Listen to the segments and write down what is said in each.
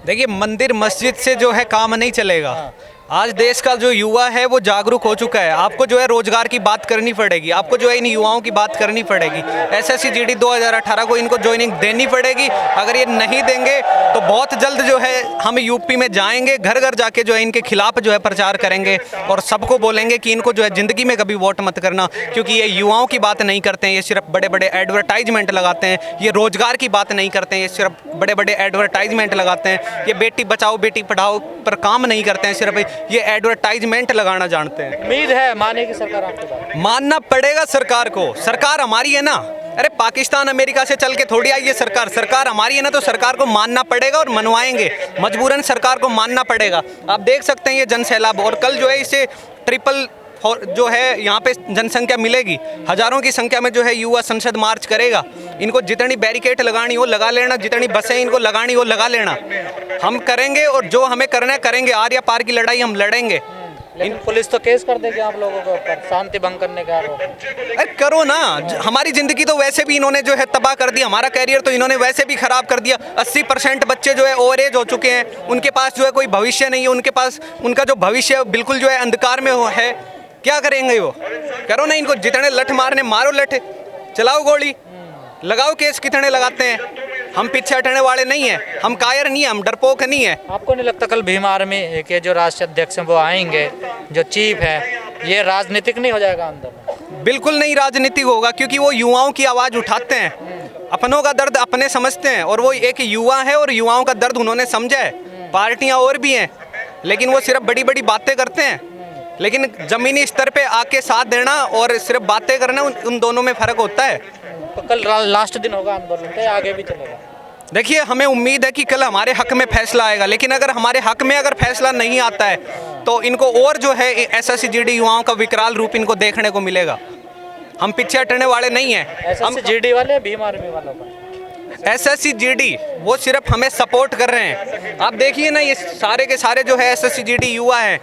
देखिए, मंदिर मस्जिद से जो है काम नहीं चलेगा। आज देश का जो युवा है वो जागरूक हो चुका है। आपको जो है रोजगार की बात करनी पड़ेगी, आपको जो है इन युवाओं की बात करनी पड़ेगी। एसएससी जीडी 2018 को इनको ज्वाइनिंग देनी पड़ेगी। अगर ये नहीं देंगे तो बहुत जल्द जो है हम यूपी में जाएंगे, घर घर जाके जो है इनके खिलाफ जो है प्रचार करेंगे और सबको बोलेंगे कि इनको जो है ज़िंदगी में कभी वोट मत करना, क्योंकि ये युवाओं की बात नहीं करते हैं, ये सिर्फ बड़े बड़े एडवर्टाइजमेंट लगाते हैं। ये रोजगार की बात नहीं करते हैं, ये सिर्फ बड़े बड़े एडवर्टाइजमेंट लगाते हैं। ये बेटी बचाओ बेटी पढ़ाओ पर काम नहीं करते हैं, सिर्फ ये एडवर्टाइजमेंट लगाना जानते हैं। उम्मीद है मानेगी सरकार आपकी बात? मानना पड़ेगा सरकार को, सरकार हमारी है ना। अरे पाकिस्तान अमेरिका से चल के थोड़ी आई है सरकार, सरकार हमारी है ना, तो सरकार को मानना पड़ेगा और मनवाएंगे। मजबूरन सरकार को मानना पड़ेगा। आप देख सकते हैं ये जन सैलाब, और कल जो है इसे ट्रिपल जो है यहाँ पे जनसंख्या मिलेगी। हजारों की संख्या में जो है युवा संसद मार्च करेगा। इनको जितनी बैरिकेड लगानी हो लगा लेना, जितनी बसें इनको लगानी हो लगा लेना। हम करेंगे और जो हमें करना है करेंगे। आर या पार की लड़ाई हम लड़ेंगे। लेकिन पुलिस तो केस कर देगी आप लोगों के ऊपर, शांति भंग करने का आरोप। अरे करो ना, हमारी ज़िंदगी तो वैसे भी इन्होंने जो है तबाह कर दिया। हमारा कैरियर तो इन्होंने वैसे भी ख़राब कर दिया। 80% बच्चे जो है ओवर एज हो चुके हैं, उनके पास जो है कोई भविष्य नहीं है। उनके पास उनका जो भविष्य बिल्कुल जो है अंधकार में है। क्या करेंगे वो? करो ना, इनको जितने लठ मारने मारो लठ, चलाओ गोली, लगाओ केस कितने लगाते हैं। हम पीछे हटने वाले नहीं हैं, हम कायर नहीं हैं, हम डरपोक नहीं है। आपको नहीं लगता कल भीम आर्मी के जो राष्ट्रीय अध्यक्ष हैं वो आएंगे, जो चीफ है, ये राजनीतिक नहीं हो जाएगा अंदर? बिल्कुल नहीं राजनीतिक होगा, क्योंकि वो युवाओं की आवाज़ उठाते हैं। अपनों का दर्द अपने समझते हैं, और वो एक युवा है और युवाओं का दर्द उन्होंने समझा है। पार्टियां और भी हैं, लेकिन वो सिर्फ बड़ी बड़ी बातें करते हैं। लेकिन ज़मीनी स्तर पे आके साथ देना और सिर्फ बातें करना, उन दोनों में फ़र्क होता है। तो कल लास्ट दिन होगा आंदोलन का, आगे भी चलेगा? देखिए, हमें उम्मीद है कि कल हमारे हक में फैसला आएगा, लेकिन अगर हमारे हक में अगर फैसला नहीं आता है तो इनको और जो है एसएससी जीडी युवाओं का विकराल रूप इनको देखने को मिलेगा। हम पीछे हटने वाले नहीं हैं। हम जीडी वाले भीम आर्मी वालों का? एसएससी जीडी वो सिर्फ हमें सपोर्ट कर रहे हैं। आप देखिए ना, ये सारे के सारे जो है एसएससी जीडी युवा हैं,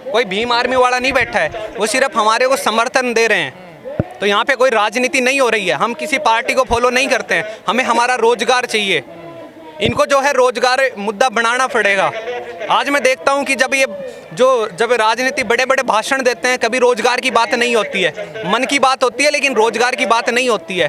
कोई भीम आर्मी वाला नहीं बैठा है। वो सिर्फ हमारे को समर्थन दे रहे हैं। तो यहाँ पे कोई राजनीति नहीं हो रही है। हम किसी पार्टी को फॉलो नहीं करते हैं, हमें हमारा रोजगार चाहिए। इनको जो है रोजगार मुद्दा बनाना पड़ेगा। आज मैं देखता हूँ कि जब राजनीति बड़े बड़े भाषण देते हैं, कभी रोजगार की बात नहीं होती है। मन की बात होती है लेकिन रोजगार की बात नहीं होती है।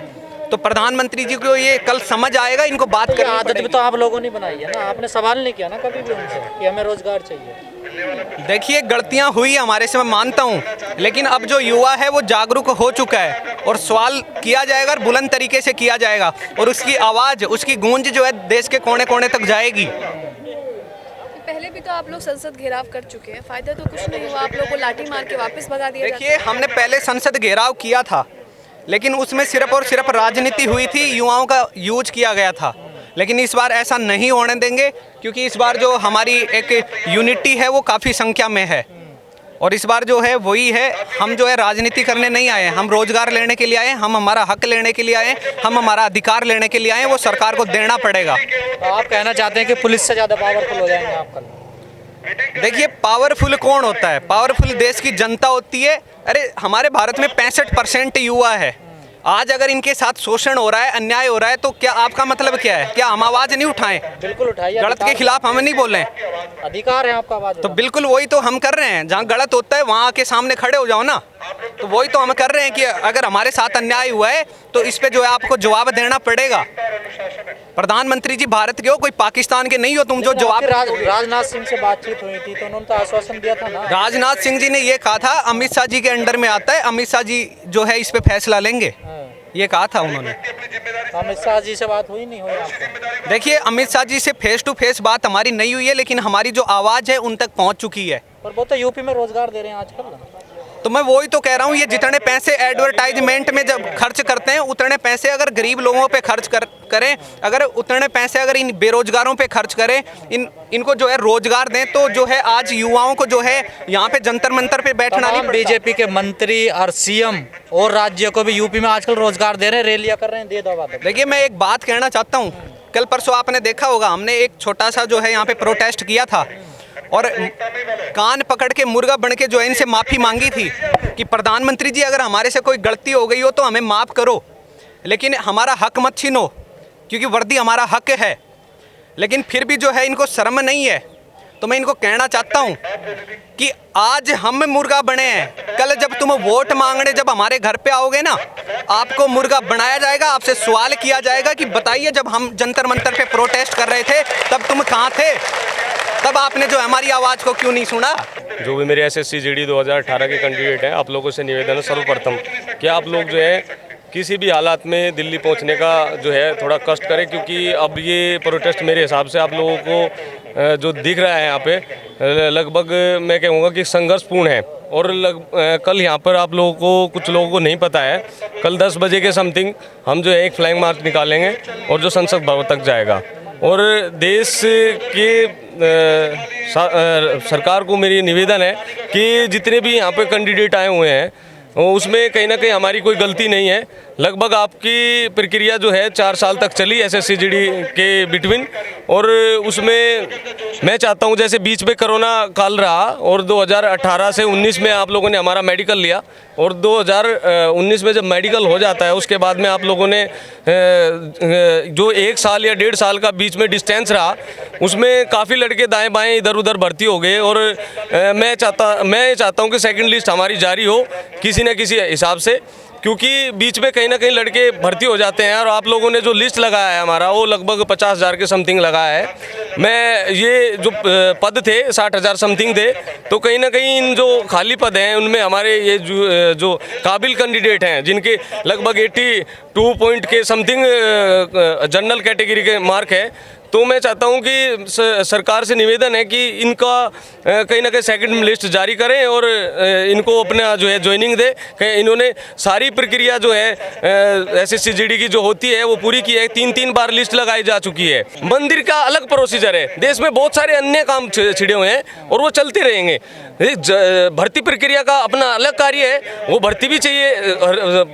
तो प्रधानमंत्री जी को ये कल समझ आएगा, इनको बात करनी आदत भी पड़ेगी। तो आप लोगों ने बनाई है ना, आपने सवाल नहीं किया ना कभी भी उनसे कि हमें रोजगार चाहिए। देखिए, गलतियां हुई हमारे से, मैं मानता हूं, लेकिन अब जो युवा है वो जागरूक हो चुका है और सवाल किया जाएगा और बुलंद तरीके से किया जाएगा, और उसकी आवाज़, उसकी गूंज जो है देश के कोने कोने तक जाएगी। पहले भी तो आप लोग संसद घेराव कर चुके हैं, फायदा तो कुछ नहीं हुआ। आप लोगों को लाठी मार के वापस भगा दिया। देखिए, हमने पहले संसद घेराव किया था, लेकिन उसमें सिर्फ और सिर्फ राजनीति हुई थी, युवाओं का यूज किया गया था। लेकिन इस बार ऐसा नहीं होने देंगे, क्योंकि इस बार जो हमारी एक यूनिटी है वो काफ़ी संख्या में है। और इस बार जो है वही है, हम जो है राजनीति करने नहीं आए हैं, हम रोजगार लेने के लिए आए हैं, हम हमारा हक लेने के लिए आए हैं, हम हमारा अधिकार लेने के लिए आए हैं। वो सरकार को देना पड़ेगा। तो आप कहना चाहते हैं कि पुलिस से ज़्यादा पावरफुल हो जाएंगे आप कल? देखिए, पावरफुल कौन होता है? पावरफुल देश की जनता होती है। अरे हमारे भारत में 65% युवा है। आज अगर इनके साथ शोषण हो रहा है, अन्याय हो रहा है, तो क्या आपका मतलब क्या है? क्या हम आवाज़ नहीं उठाएं? बिल्कुल उठाइए। गलत के खिलाफ हम नहीं बोलें? अधिकार है आपका आवाज़। तो बिल्कुल वही तो हम कर रहे हैं। जहाँ गलत होता है वहाँ आके सामने खड़े हो जाओ ना। तो वही तो हम कर रहे हैं कि अगर हमारे साथ अन्याय हुआ है तो इस पे जो है आपको जवाब देना पड़ेगा। प्रधानमंत्री जी भारत के हो, कोई पाकिस्तान के नहीं हो तुम जो जवाब। राजनाथ सिंह से बातचीत हुई थी तो उन्होंने तो आश्वासन दिया था ना। राजनाथ सिंह जी ने ये कहा था अमित शाह जी के अंडर में आता है, अमित शाह जी जो है इस पे फैसला लेंगे, ये कहा था उन्होंने। तो अमित शाह जी से बात हुई नहीं हुई आपको? देखिए, अमित शाह जी से फेस टू फेस बात हमारी नहीं हुई है, लेकिन हमारी जो आवाज़ है उन तक पहुंच चुकी है। पर वो तो यूपी में रोजगार दे रहे हैं आजकल। तो मैं वही तो कह रहा हूँ, ये जितने पैसे एडवर्टाइजमेंट में जब खर्च करते हैं, उतने पैसे अगर गरीब लोगों पे खर्च करें, अगर उतने पैसे अगर इन बेरोजगारों पे खर्च करें, इनको जो है रोजगार दें, तो जो है आज युवाओं को जो है यहाँ पे जंतर मंतर पे बैठना नहीं पड़ता। बीजेपी के मंत्री और सीएम और राज्य को भी यूपी में आजकल रोजगार दे रहे हैं, रैलियां कर रहे हैं, दे दो बात। देखिए, मैं एक बात कहना चाहता हूँ। कल परसों आपने देखा होगा, हमने एक छोटा सा जो है यहाँ पे प्रोटेस्ट किया था और कान पकड़ के मुर्गा बन के जो है इनसे माफ़ी मांगी थी कि प्रधानमंत्री जी, अगर हमारे से कोई गलती हो गई हो तो हमें माफ़ करो, लेकिन हमारा हक मत छीनो, क्योंकि वर्दी हमारा हक है। लेकिन फिर भी जो है इनको शर्म नहीं है। तो मैं इनको कहना चाहता हूँ कि आज हम मुर्गा बने हैं, कल जब तुम वोट मांगने जब हमारे घर पे आओगे ना, आपको मुर्गा बनाया जाएगा, आपसे सवाल किया जाएगा कि बताइए जब हम जंतर मंतर पे प्रोटेस्ट कर रहे थे तब तुम कहाँ थे, तब आपने जो हमारी आवाज़ को क्यों नहीं सुना। जो भी मेरे एसएससी जीडी 2018 के कैंडिडेट हैं, आप लोगों से निवेदन है सर्वप्रथम कि आप लोग जो है किसी भी हालात में दिल्ली पहुंचने का जो है थोड़ा कष्ट करें, क्योंकि अब ये प्रोटेस्ट मेरे हिसाब से आप लोगों को जो दिख रहा है यहाँ पे लगभग मैं कहूँगा कि संघर्षपूर्ण है। और कल यहाँ पर आप लोगों को कुछ लोगों को नहीं पता है, कल 10 बजे के समथिंग हम जो है एक फ्लाइंग मार्च निकालेंगे और जो संसद भवन तक जाएगा। और देश के सरकार को मेरी निवेदन है कि जितने भी यहाँ पे कैंडिडेट आए हुए हैं उसमें कहीं ना कहीं हमारी कोई गलती नहीं है। लगभग आपकी प्रक्रिया जो है 4 साल तक चली एसएससी जीडी के बिटवीन, और उसमें मैं चाहता हूं जैसे बीच में कोरोना काल रहा और 2018 से 19 में आप लोगों ने हमारा मेडिकल लिया, और 2019 में जब मेडिकल हो जाता है उसके बाद में आप लोगों ने जो 1 साल या 1.5 साल का बीच में डिस्टेंस रहा उसमें काफ़ी लड़के दाएं बाएं इधर उधर भर्ती हो गए। और मैं चाहता हूं कि सेकंड लिस्ट हमारी जारी हो किसी न किसी हिसाब से, क्योंकि बीच में कहीं ना कहीं लड़के भर्ती हो जाते हैं। और आप लोगों ने जो लिस्ट लगाया है हमारा वो लगभग 50,000 के समथिंग लगाया है। मैं ये जो पद थे 60,000 समथिंग थे, तो कहीं ना कहीं इन जो खाली पद हैं उनमें हमारे ये जो काबिल कैंडिडेट हैं जिनके लगभग 82 पॉइंट के समथिंग जनरल कैटेगरी के मार्क है, तो मैं चाहता हूं कि सरकार से निवेदन है कि इनका कहीं ना कहीं सेकंड लिस्ट जारी करें और इनको अपना जो है ज्वाइनिंग दे। इन्होंने सारी प्रक्रिया जो है एसएससी जीडी की जो होती है वो पूरी की है, 3 बार लिस्ट लगाई जा चुकी है। मंदिर का अलग प्रोसीजर है, देश में बहुत सारे अन्य काम छिड़े हुए हैं और वो चलते रहेंगे। भर्ती प्रक्रिया का अपना अलग कार्य है, वो भर्ती भी चाहिए,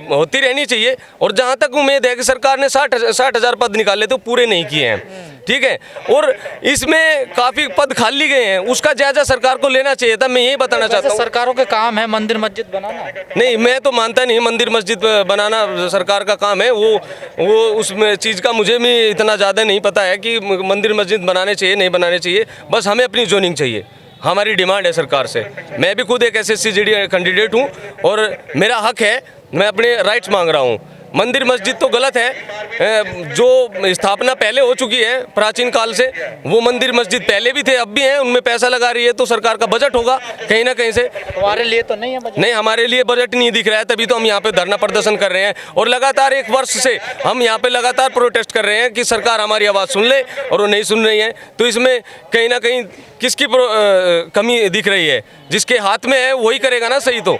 होती रहनी चाहिए। और जहाँ तक उम्मीद है कि सरकार ने 60,000 पद निकाले तो पूरे नहीं किए हैं, ठीक है। और इसमें काफ़ी पद खाली गए हैं, उसका जायजा सरकार को लेना चाहिए था। मैं यही बताना चाहता हूँ। सरकारों के काम है मंदिर मस्जिद बनाना, नहीं, मैं तो मानता नहीं मंदिर मस्जिद बनाना सरकार का काम है। वो उसमें चीज़ का मुझे भी इतना ज़्यादा नहीं पता है कि मंदिर मस्जिद बनाने चाहिए नहीं बनाने चाहिए, बस हमें अपनी जोनिंग चाहिए। हमारी डिमांड है सरकार से। मैं भी खुद एक एसएससी जीडी कैंडिडेट हूँ और मेरा हक है, मैं अपने राइट्स मांग रहा हूँ। मंदिर मस्जिद तो गलत है, जो स्थापना पहले हो चुकी है प्राचीन काल से, वो मंदिर मस्जिद पहले भी थे अब भी हैं, उनमें पैसा लगा रही है तो सरकार का बजट होगा कहीं ना कहीं से। हमारे लिए तो नहीं है बजट। नहीं, हमारे लिए बजट नहीं दिख रहा है, तभी तो हम यहाँ पे धरना प्रदर्शन कर रहे हैं। और लगातार 1 वर्ष से हम यहाँ पे लगातार प्रोटेस्ट कर रहे हैं कि सरकार हमारी आवाज़ सुन ले, और वो नहीं सुन रही है। तो इसमें कहीं ना कहीं किसकी कमी दिख रही है? जिसके हाथ में है वही करेगा ना सही तो।